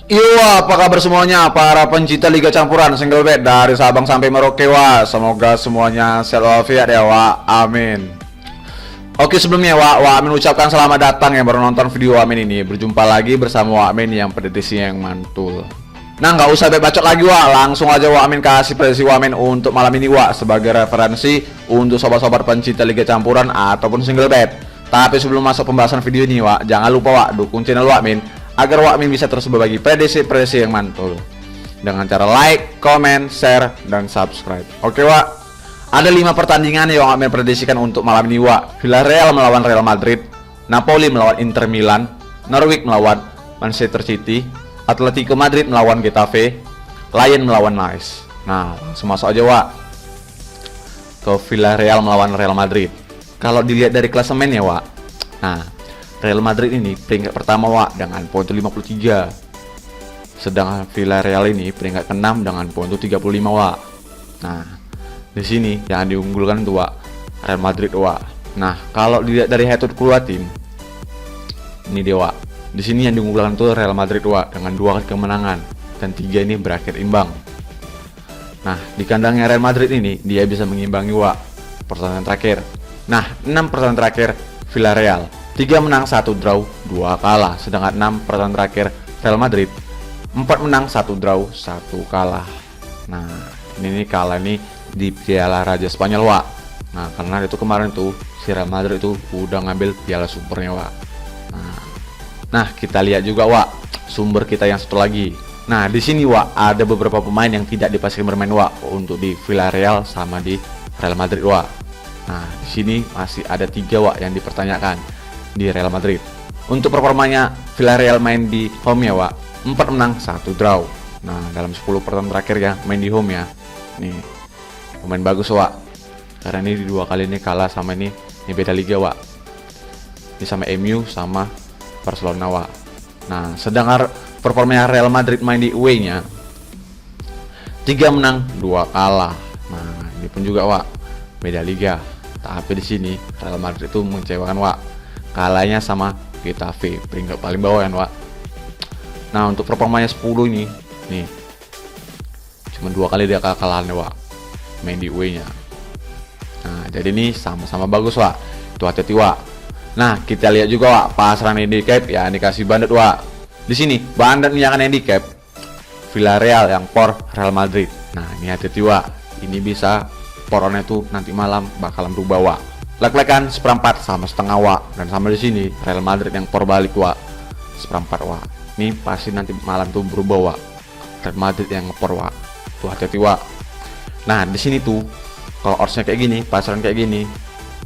Yo, apa kabar semuanya para pencinta Liga Campuran single bed dari Sabang sampai Merauke, wa. Semoga semuanya sehat walafiat ya, wa. Amin. Oke, sebelumnya wa Amin ucapkan selamat datang yang baru nonton video wa Amin ini. Berjumpa lagi bersama wa Amin yang prediksi yang mantul. Nah, nggak usah bacot lagi, wa. Langsung aja wa Amin kasih prediksi wa Amin untuk malam ini, wa, sebagai referensi untuk sobat-sobat pencinta Liga Campuran ataupun single bed. Tapi sebelum masuk pembahasan video ini, wa, jangan lupa, wa, dukung channel wa Amin agar wa Amin bisa terus berbagi prediksi-prediksi yang mantul dengan cara like, comment, share, dan subscribe. Oke, wa. Ada 5 pertandingan yang Amin prediksikan untuk malam ini, wa. Villarreal melawan Real Madrid, Napoli melawan Inter Milan, Norwich melawan Manchester City, Atletico Madrid melawan Getafe, Lyon melawan Nice. Nah, langsung masuk aja, wa, ke Villarreal melawan Real Madrid. Kalau dilihat dari klasemennya, wa, nah, Real Madrid ini peringkat pertama, wa, dengan poin 53. Sedangkan Villarreal ini peringkat ke-6 dengan poin 35, wa. Nah, di sini yang diunggulkan itu, wa, Real Madrid, wa. Nah, kalau dilihat dari head to kedua tim, ini dia, wa. Di sini yang diunggulkan itu Real Madrid, wa, dengan 2 kali kemenangan dan 3 ini berakhir imbang. Nah, di kandangnya Real Madrid ini dia bisa mengimbangi, wa, pertandingan terakhir. Nah, 6 pertandingan terakhir Villarreal 3 menang, 1 draw, 2 kalah. Sedangkan 6 pertandingan terakhir Real Madrid 4 menang, 1 draw, 1 kalah. Nah, ini kalah nih di Piala Raja Spanyol, wa. Nah, karena itu kemarin tuh si Real Madrid itu udah ngambil Piala Supernya, wa. Nah, kita lihat juga, wa, sumber kita yang satu lagi. Nah, di sini, wa, ada beberapa pemain yang tidak dipastikan bermain, wa, untuk di Villarreal sama di Real Madrid, wa. Nah, di sini masih ada 3, wa, yang dipertanyakan di Real Madrid. Untuk performanya Villarreal main di home ya, wa, 4 menang, 1 draw. Nah, dalam 10 pertandingan terakhir ya main di home ya. Nih, pemain bagus, wa. Karena ini 2 kali ini kalah sama ini beda liga, wa. Ini sama MU sama Barcelona, wa. Nah, sedangkan performanya Real Madrid main di away-nya 3 menang, 2 kalah. Nah, ini pun juga, wa, beda liga. Tapi di sini Real Madrid itu mengecewakan, wa. Kalahnya sama Getafe, peringkat paling bawah kan, wa. Nah, untuk performanya 10 ini nih cuma 2 kali dia kekalahannya, wa, main di away-nya. Nah, jadi ini sama-sama bagus, wa. Itu hati-hati, wa. Nah, kita lihat juga, wa, pasaran handicap ya dikasih bandit, wa. Di sini bandit yang akan handicap Villarreal yang por Real Madrid. Nah, ini hati-hati, wa. Ini bisa poronnya tuh nanti malam bakalan berubah, wa. Lek-lekan seperempat sama setengah, wa. Dan sama di sini Real Madrid yang por balik, wa, seperempat, wa. Ini pasti nanti malam tuh berubah, wa. Real Madrid yang ngepor, wa. Tuh hati-hati, wa. Nah, di sini tuh kalau oddsnya kayak gini, pasaran kayak gini,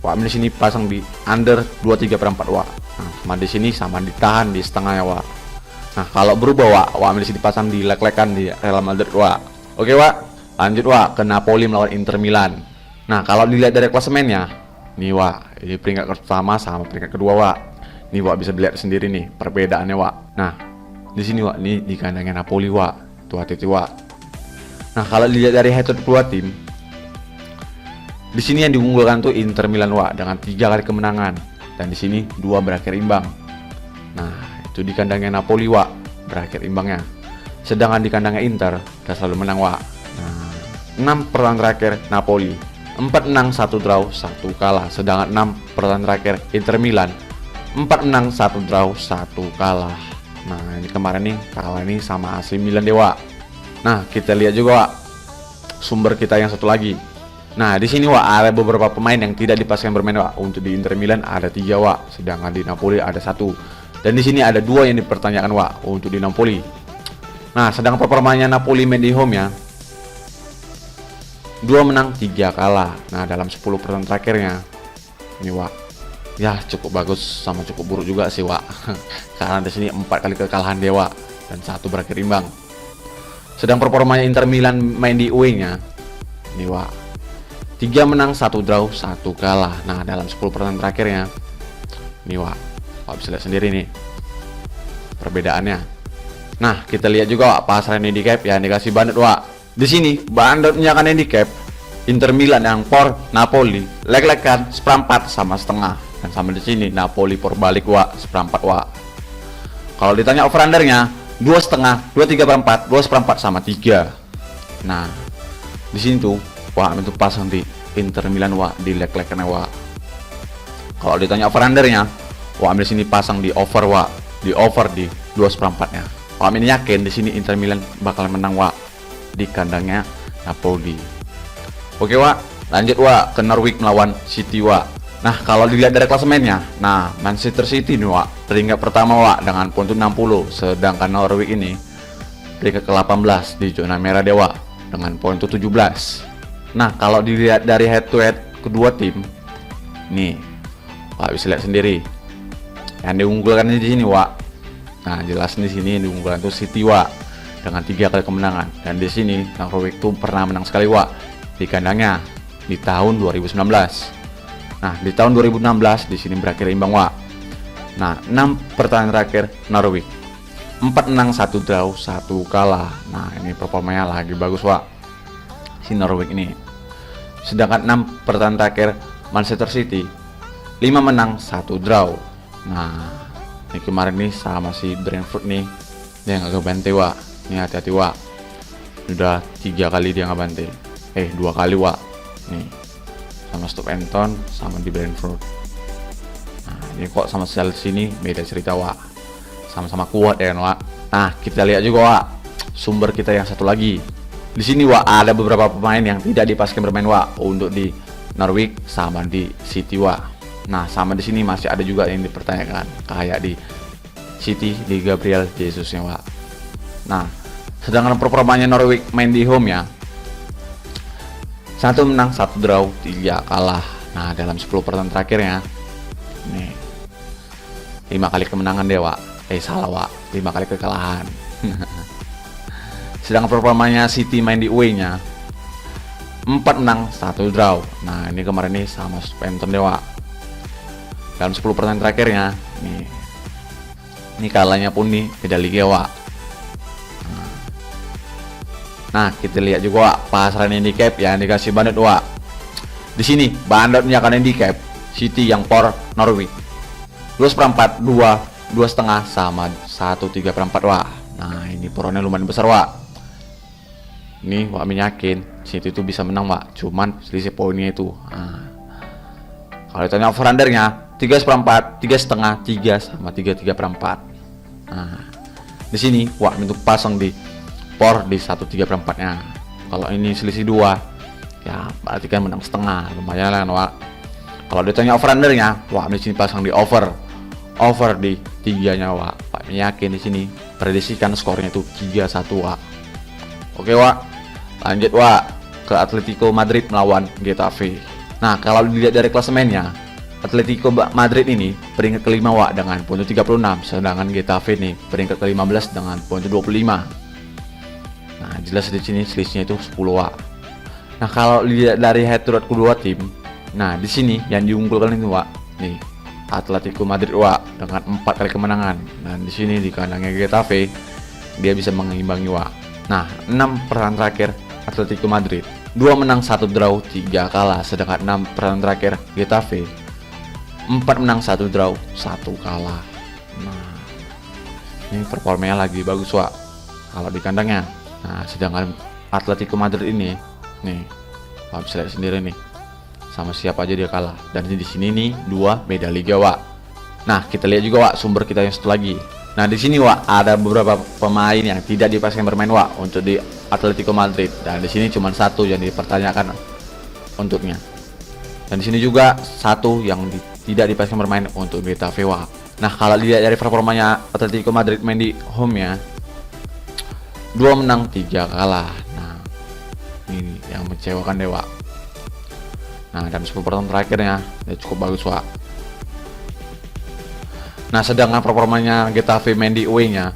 wa, di sini pasang di under 23/4, wa. Nah, sama di sini sama ditahan di setengahnya, wa. Nah, kalau berubah, wa, di sini pasang di lek-lekan di Real Madrid, wa. Oke, wa. Lanjut, wa, ke Napoli melawan Inter Milan. Nah, kalau dilihat dari klasemennya, nih, wa, ini peringkat pertama sama peringkat kedua, wa. Nih, wa, bisa dilihat sendiri nih perbedaannya, wa. Nah, di sini, wa, ini di kandangnya Napoli, wa. Tuh hati-hati, wa. Nah, kalau dilihat dari head to kedua tim, di sini yang diunggulkan tuh Inter Milan, wa, dengan 3 kali kemenangan dan di sini 2 berakhir imbang. Nah, itu di kandangnya Napoli, wa, berakhir imbangnya. Sedangkan di kandangnya Inter udah selalu menang, wa. 6 pertandingan terakhir Napoli 4 menang, 1 draw, 1 kalah. Sedangkan 6 pertandingan terakhir Inter Milan 4 menang, 1 draw, 1 kalah. Nah, ini kemarin nih kalah nih sama AC Milan, dewa. Nah, kita lihat juga, wa, sumber kita yang satu lagi. Nah, di sini, wa, ada beberapa pemain yang tidak dipastikan bermain, wa. Untuk di Inter Milan ada 3, wa. Sedangkan di Napoli ada 1. Dan di sini ada 2 yang dipertanyakan, wa, untuk di Napoli. Nah, sedangkan performanya Napoli main di home ya 2 menang, 3 kalah. Nah, dalam 10 pertandingan terakhirnya ini, wa, ya cukup bagus sama cukup buruk juga sih, wa. Karena di sini 4 kali kekalahan dewa dan 1 berakhir imbang. Sedang performanya Inter Milan main di away-nya ini, wa, 3 menang, 1 draw, 1 kalah. Nah, dalam 10 pertandingan terakhirnya ini, wa, bisa lihat sendiri nih perbedaannya. Nah, kita lihat juga, wa, pasaran handicap ya dikasih bandit, wa. Di sini banditnya kan handicap Inter Milan yang por Napoli lek-lekan seperempat sama setengah, dan sama di sini Napoli por balik, wa, seperempat, wa. Kalau ditanya over undernya 2,5, 2,3/4, 2/4 sama 3. Nah, di sini tuh wah itu pasang di Inter Milan wah di leg-legnya wah. Kalau ditanya over-undernya, wah di sini pasang di over wah, di over di 2/4-nya. Wah ini yakin di sini Inter Milan bakal menang wah di kandangnya Napoli. Oke wah, lanjut wah ke Norwich melawan City wah. Nah kalau dilihat dari klasemennya, nah Manchester City nih wak peringkat pertama wak dengan poin 60, sedangkan Norwich ini peringkat ke-18 di zona merah dewa dengan poin 17. Nah kalau dilihat dari head to head kedua tim, nih wak bisa lihat sendiri yang diunggulkan di sini wak. Nah jelas di sini yang diunggulkan tuh City wak dengan 3 kali kemenangan, dan di sini Norwich tuh pernah menang sekali wak di kandangnya di tahun 2019. Nah, di tahun 2016 di sini berakhir imbang wak. Nah, 6 pertandingan terakhir Norwich 4 menang, 1 draw, 1 kalah. Nah, ini performanya lagi bagus wak si Norwich ini. Sedangkan 6 pertandingan terakhir Manchester City 5 menang, 1 draw. Nah, ini kemarin nih sama si Brentford nih dia nggak bantai wak. Ini hati-hati wak. Udah 3 kali dia nggak bantai. 2 kali wak. Nih sama Southampton sama di Brentford. Nah ini kok sama Chelsea ini beda cerita wak, sama-sama kuat ya wak. Nah kita lihat juga wak sumber kita yang satu lagi di sini wak, ada beberapa pemain yang tidak dipastikan bermain wak untuk di Norwich sama di City wak. Nah sama di sini masih ada juga yang dipertanyakan kayak di City di Gabriel Jesus nya wak. Nah sedangkan performanya Norwich main di home ya 1 menang, 1 draw, 3 kalah. Nah dalam 10 pertandingan terakhirnya nih 5 kali kemenangan deh wak. Salah wak, 5 kali kekalahan. Sedangkan performanya City main di away nya 4 menang, 1 draw. Nah ini kemarin nih sama Southampton deh wak. Dalam 10 pertandingan terakhirnya nih ini kalahnya pun nih beda liga wak. Nah kita lihat juga wak pasaran handicap yang dikasih Bandit wak. Di sini Bandit menyakan handicap City yang por Norwich 2/4, 2, 2,5 sama 1,3/4 wak. Nah ini poronnya lumayan besar wak. Ini wak yakin City itu bisa menang wak, cuman selisih poinnya itu. Nah, kalau ditanya over undernya 3/4, 3,5, 3 sama 3,3/4. Nah di sini wak untuk pasang di por di 1,3/4 nya. Kalau ini selisih 2 ya berarti kan menang setengah, lumayan lah wak. Kalau ditanya over undernya wak di sini pasang di over di 3 nya wak. Pak yakin di sini prediksikan skornya itu 3-1 wak. Oke wak, lanjut wak ke Atletico Madrid melawan Getafe. Nah kalau dilihat dari klasemennya Atletico Madrid ini peringkat ke-5 wak dengan poin 36, sedangkan Getafe nih peringkat ke-15 dengan poin 25. Nah jelas di sini selisihnya itu 10 wak. Nah kalau lihat dari head to head kedua tim, nah di sini yang diunggulkan itu wak nih Atletico Madrid wak dengan 4 kali kemenangan, dan di sini di kandangnya Getafe dia bisa mengimbangi wak. Nah 6 pertandingan terakhir Atletico Madrid 2 menang, 1 draw, 3 kalah, sedangkan 6 pertandingan terakhir Getafe 4 menang, 1 draw, 1 kalah. Nah ini performanya lagi bagus wak kalau di kandangnya. Nah sedangkan Atletico Madrid ini nih bisa lihat sendiri nih sama siapa aja dia kalah, dan di sini nih 2 beda liga wak. Nah kita lihat juga wak sumber kita yang satu lagi. Nah di sini wak ada beberapa pemain yang tidak dipastikan bermain wak untuk di Atletico Madrid, dan di sini cuma 1 yang dipertanyakan untuknya, dan di sini juga 1 yang tidak dipastikan bermain untuk Getafe wak. Nah kalau dilihat dari performanya Atletico Madrid main di home nya 2 menang, 3 kalah. Nah ini yang mengecewakan deh wak. Nah dan 10 pertandingan terakhirnya ya cukup bagus wak. Nah sedangkan performanya Getafe main di away nya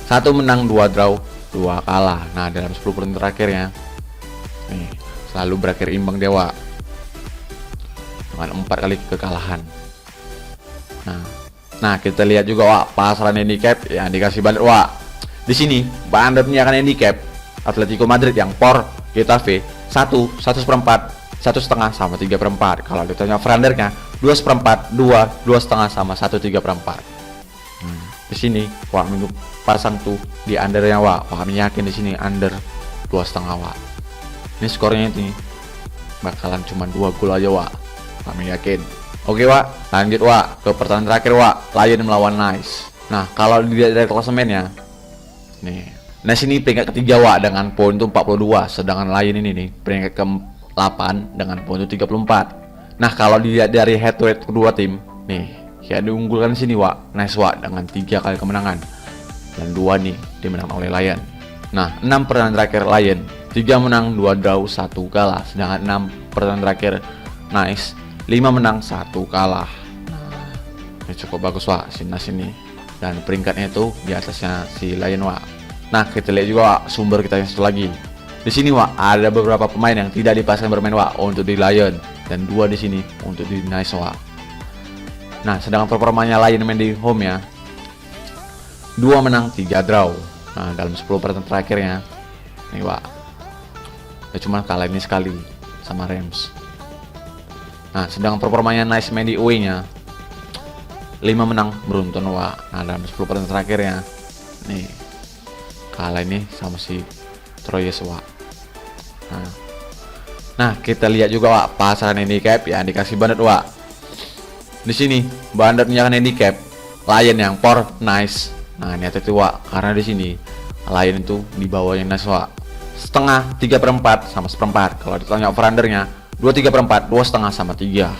1 menang, 2 draw, 2 kalah. Nah dalam 10 pertandingan terakhirnya nih selalu berakhir imbang dewa dengan 4 kali kekalahan. Nah kita lihat juga wak pasaran handicap yang dikasih Bandit wak. Di sini Bandit menyakan handicap Atletico Madrid yang por Getafe 1, 1/4, 1,5 sama 3/4. Kalau ditanya over undernya 2/4, 2, 2,5 sama 1,3/4. Di sini Wak Min pasang tuh di undernya Wak. Wak Min yakin di sini under 2,5 Wak. Ini skornya ini bakalan cuma 2 gol aja Wak. Wak Min yakin. Oke Wak, lanjut Wak ke pertandingan terakhir Wak, Lion melawan Nice. Nah kalau dilihat dari klasemennya nih, Nice ini peringkat ketiga Wak dengan poin tuh 42, sedangkan Lion ini nih peringkat ke-8 dengan poin tuh 34. Nah kalau dilihat dari head to head kedua tim nih, ya diunggulkan di sini Wak, Nice Wak dengan 3 kali kemenangan dan 2 nih dimenangkan oleh Lion. Nah 6 pertandingan terakhir Lion, 3 menang 2 draw 1 kalah, sedangkan 6 pertandingan terakhir Nice, 5 menang 1 kalah. Nah, ini cukup bagus Wak si Nice ini, dan peringkatnya itu di atasnya si Lion Wak. Nah kita lihat juga Wak, sumber kita yang satu lagi. Di sini Wak ada beberapa pemain yang tidak dipasang bermain Wak untuk di Lion, dan 2 di sini untuk di Nice Wak. Nah sedangkan performanya Lion main di home ya, 2 menang 3 draw. Nah dalam 10 pertandingan terakhirnya nih Wak, ya cuma kalah ini sekali sama Rams. Nah sedangkan performanya Nice main di away nya, 5 menang beruntun Wak. Nah dalam 10 pertandingan terakhirnya nih kalah ini sama si Troyes Wak. Nah kita lihat juga Wak pasaran handicap yang dikasih Bandit Wak. Di sini Bandit menyatakan handicap Lion yang for Nice. Nah ini hati Wak, karena di sini Lion itu di bawahnya Nice Wak, setengah 3/4 sama 1/4. Kalau ditanya over undernya 2/3/4, 2,5 sama 3.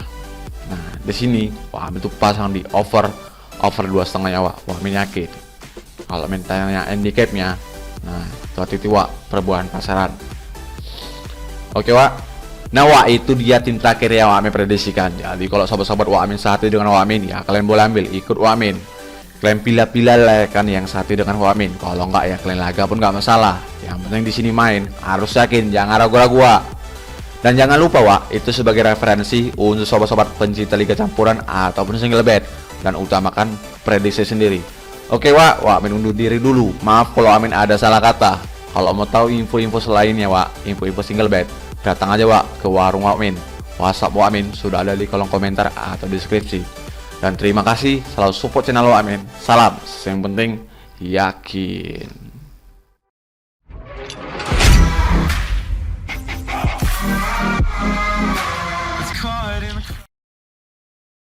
Nah di sini Wak itu pasang di over 2,5 ya Wak. Wah menyakit. Kalau mintanya handicapnya, nah itu hati Wak perbuatan pasaran. Oke Wak. Nah Wak itu dia tim terakhir ya Wak Min prediksikan. Jadi kalau sobat-sobat Wak Min satu dengan Wak Min ya kalian boleh ambil ikut Wak Min. Kalian pilih-pilih lah kan yang satu dengan Wak Min. Kalau enggak ya kalian laga pun nggak masalah. Yang penting di sini main harus yakin, jangan ragu-ragu Wak. Dan jangan lupa Wak, itu sebagai referensi untuk sobat-sobat pencinta liga campuran ataupun single bet, dan utamakan prediksi sendiri. Oke Wak, Wak Min undur diri dulu. Maaf kalau Wak Min ada salah kata. Kalau mau tahu info-info selainnya Wak, info-info single bet, datang aja Wak ke warung Wak Min. WhatsApp Wak Min sudah ada di kolom komentar atau deskripsi. Dan terima kasih selalu support channel Wak Min. Salam, yang penting yakin.